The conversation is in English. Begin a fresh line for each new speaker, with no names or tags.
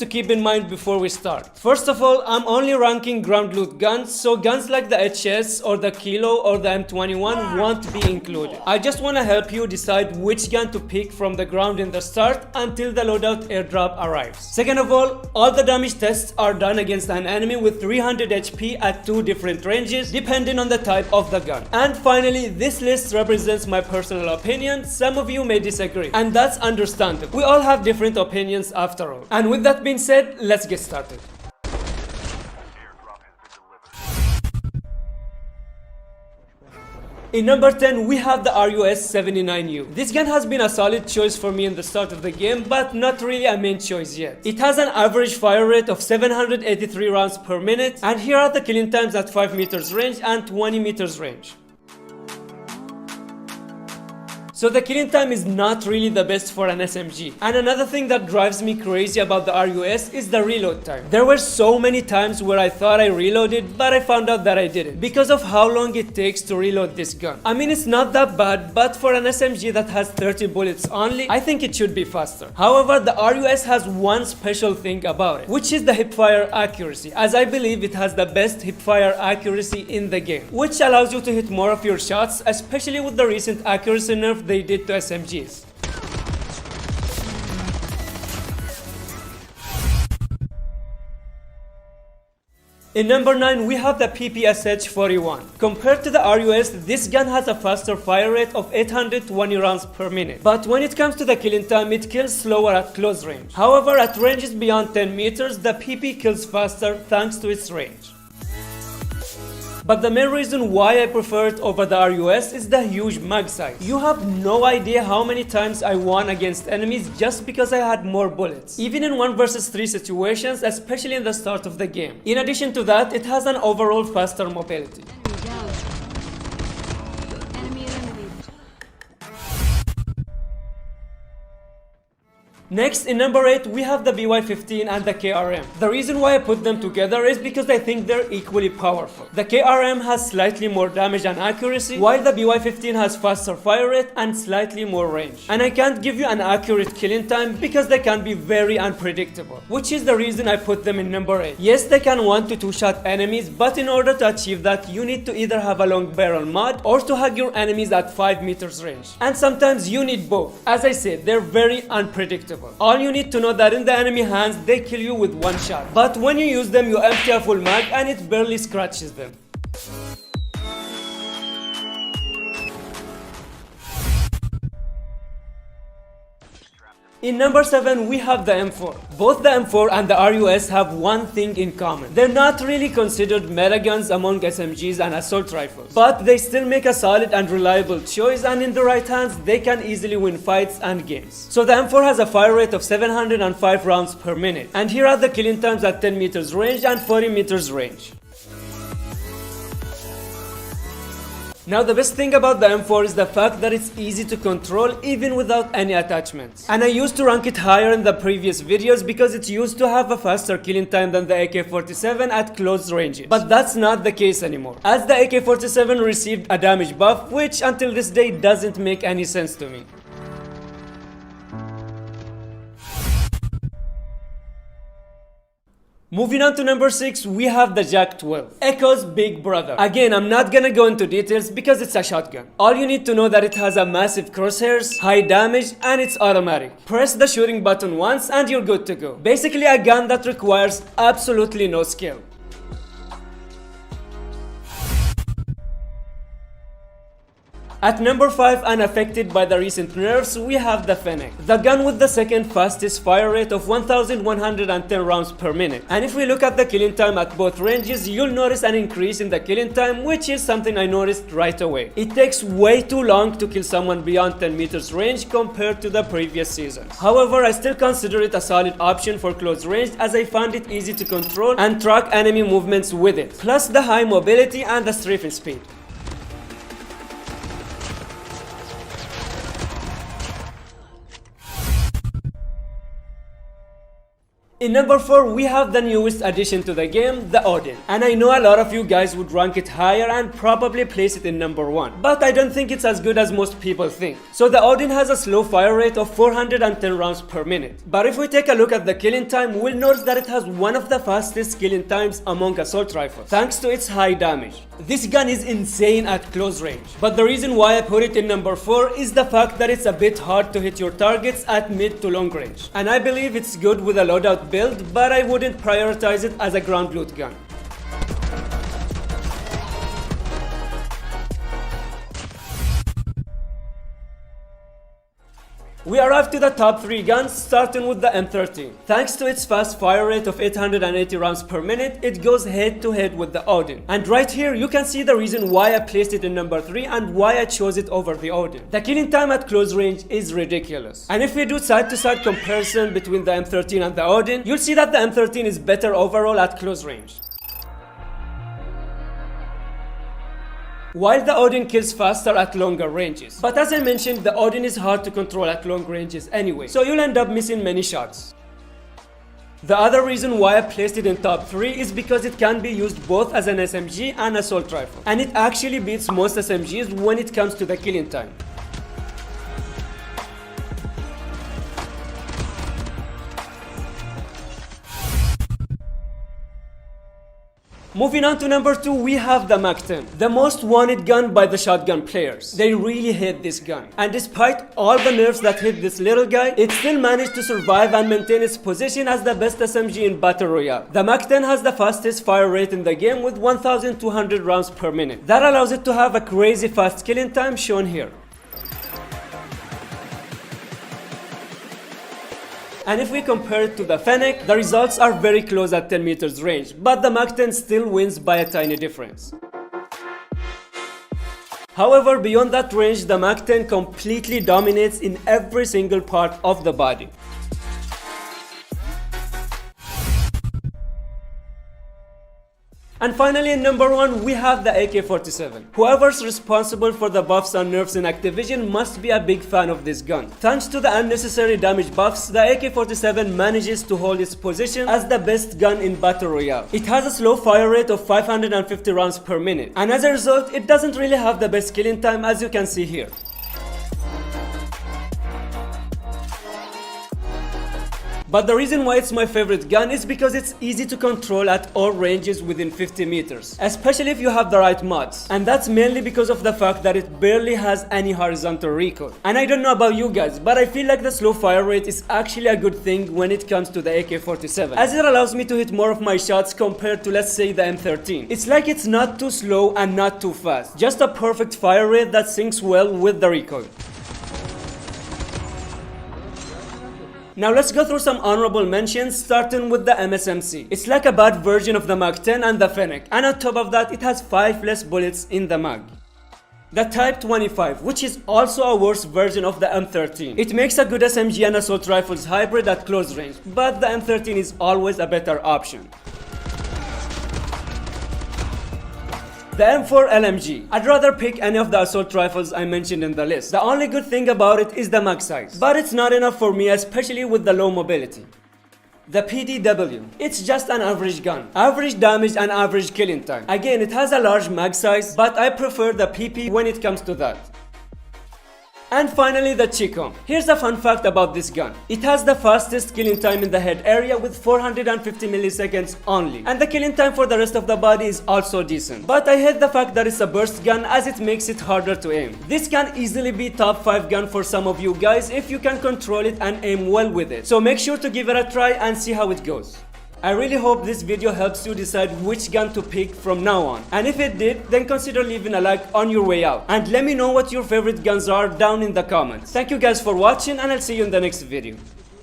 to keep in mind before we start. First of all, I'm only ranking ground loot guns, so guns like the HS or the Kilo or the M21 won't be included. I just want to help you decide which gun to pick from the ground in the start until the loadout airdrop arrives. Second of all the damage tests are done against an enemy with 300 HP at 2 different ranges depending on the type of the gun. And finally, this list represents my personal opinion. Some of you may disagree, and that's understandable. We all have different opinions after all. And with that being said, let's get started. In number 10, we have the RUS-79U. This gun has been a solid choice for me in the start of the game, but not really a main choice yet. It has an average fire rate of 783 rounds per minute, and here are the killing times at 5 meters range and 20 meters range. So the killing time is not really the best for an SMG. And another thing that drives me crazy about the RUS is the reload time. There were so many times where I thought I reloaded, but I found out that I didn't, because of how long it takes to reload this gun. I mean, it's not that bad, but for an SMG that has 30 bullets only, I think it should be faster. However, the RUS has one special thing about it, which is the hipfire accuracy, as I believe it has the best hipfire accuracy in the game, which allows you to hit more of your shots, especially with the recent accuracy nerf they did to SMGs. In number 9, we have the PPSH-41. Compared to the RUS, this gun has a faster fire rate of 820 rounds per minute. But when it comes to the killing time, it kills slower at close range. However, at ranges beyond 10 meters, the PP kills faster thanks to its range. But the main reason why I prefer it over the RUS is the huge mag size. You have no idea how many times I won against enemies just because I had more bullets, even in 1 versus 3 situations, especially in the start of the game. In addition to that, it has an overall faster mobility. Next, in number 8, we have the BY-15 and the KRM. The reason why I put them together is because I think they're equally powerful. The KRM has slightly more damage and accuracy, while the BY-15 has faster fire rate and slightly more range. And I can't give you an accurate killing time because they can be very unpredictable, which is the reason I put them in number 8. Yes, they can 1 to 2 shot enemies, but in order to achieve that, you need to either have a long barrel mod or to hug your enemies at 5 meters range. And sometimes you need both. As I said, they're very unpredictable. All you need to know that in the enemy hands, they kill you with 1 shot. But when you use them, you empty a full mag and it barely scratches them. In number 7, we have the M4. Both the M4 and the RUS have one thing in common. They're not really considered meta guns among SMGs and assault rifles, but they still make a solid and reliable choice, and in the right hands, they can easily win fights and games. So the M4 has a fire rate of 705 rounds per minute, and here are the killing times at 10 meters range and 40 meters range. Now the best thing about the M4 is the fact that it's easy to control even without any attachments. And I used to rank it higher in the previous videos because it used to have a faster killing time than the AK-47 at close ranges. But that's not the case anymore, as the AK-47 received a damage buff, which until this day doesn't make any sense to me. Moving on to number 6, we have the Jak-12, Echo's big brother. Again, I'm not gonna go into details because it's a shotgun. All you need to know that it has a massive crosshairs, high damage, and it's automatic. Press the shooting button once and you're good to go. Basically a gun that requires absolutely no skill. At number 5, unaffected by the recent nerfs, we have the Fennec, the gun with the second fastest fire rate of 1110 rounds per minute. And if we look at the killing time at both ranges, you'll notice an increase in the killing time, which is something I noticed right away. It takes way too long to kill someone beyond 10 meters range compared to the previous season. However, I still consider it a solid option for close range, as I found it easy to control and track enemy movements with it, plus the high mobility and the strafing speed. In number 4, we have the newest addition to the game, the Odin. And I know a lot of you guys would rank it higher and probably place it in number 1. But I don't think it's as good as most people think. So the Odin has a slow fire rate of 410 rounds per minute. But if we take a look at the killing time, we'll notice that it has one of the fastest killing times among assault rifles, thanks to its high damage. This gun is insane at close range. But the reason why I put it in number 4 is the fact that it's a bit hard to hit your targets at mid to long range. And I believe it's good with a loadout build, but I wouldn't prioritize it as a ground loot gun. We arrived to the top 3 guns, starting with the M13. Thanks to its fast fire rate of 880 rounds per minute, it goes head to head with the Odin. And right here you can see the reason why I placed it in number 3 and why I chose it over the Odin. The killing time at close range is ridiculous. And if we do side to side comparison between the M13 and the Odin, you'll see that the M13 is better overall at close range, while the Odin kills faster at longer ranges. But as I mentioned, the Odin is hard to control at long ranges anyway, so you'll end up missing many shots. The other reason why I placed it in top 3 is because it can be used both as an SMG and assault rifle, and it actually beats most SMGs when it comes to the killing time. Moving on to number 2, we have the MAC-10, the most wanted gun by the shotgun players. They really hate this gun, and despite all the nerfs that hit this little guy, it still managed to survive and maintain its position as the best SMG in Battle Royale. The MAC-10 has the fastest fire rate in the game with 1200 rounds per minute. That allows it to have a crazy fast killing time shown here. And if we compare it to the Fennec, the results are very close at 10 meters range, but the MAC-10 still wins by a tiny difference. However, beyond that range, the MAC-10 completely dominates in every single part of the body. And finally, in number 1, we have the AK-47. Whoever's responsible for the buffs and nerfs in Activision must be a big fan of this gun. Thanks to the unnecessary damage buffs, the AK-47 manages to hold its position as the best gun in Battle Royale. It has a slow fire rate of 550 rounds per minute, and as a result, it doesn't really have the best killing time, as you can see here. But the reason why it's my favorite gun is because it's easy to control at all ranges within 50 meters, especially if you have the right mods. And that's mainly because of the fact that it barely has any horizontal recoil. And I don't know about you guys, but I feel like the slow fire rate is actually a good thing when it comes to the AK-47, as it allows me to hit more of my shots compared to, let's say, the M13. It's like it's not too slow and not too fast, just a perfect fire rate that syncs well with the recoil. Now let's go through some honorable mentions, starting with the MSMC. It's like a bad version of the MAC-10 and the Fennec, and on top of that it has 5 less bullets in the mag. The Type 25, which is also a worse version of the M13. It makes a good SMG and assault rifles hybrid at close range, but the M13 is always a better option. The M4 LMG. I'd rather pick any of the assault rifles I mentioned in the list. The only good thing about it is the mag size, but it's not enough for me, especially with the low mobility. The PDW. It's just an average gun. Average damage and average killing time. Again, it has a large mag size, but I prefer the PP when it comes to that. And finally, the Chicom. Here's a fun fact about this gun. It has the fastest killing time in the head area with 450 milliseconds only. And the killing time for the rest of the body is also decent. But I hate the fact that it's a burst gun, as it makes it harder to aim. This can easily be top 5 gun for some of you guys if you can control it and aim well with it. So make sure to give it a try and see how it goes. I really hope this video helps you decide which gun to pick from now on. And if it did, then consider leaving a like on your way out. And let me know what your favorite guns are down in the comments. Thank you guys for watching, and I'll see you in the next video.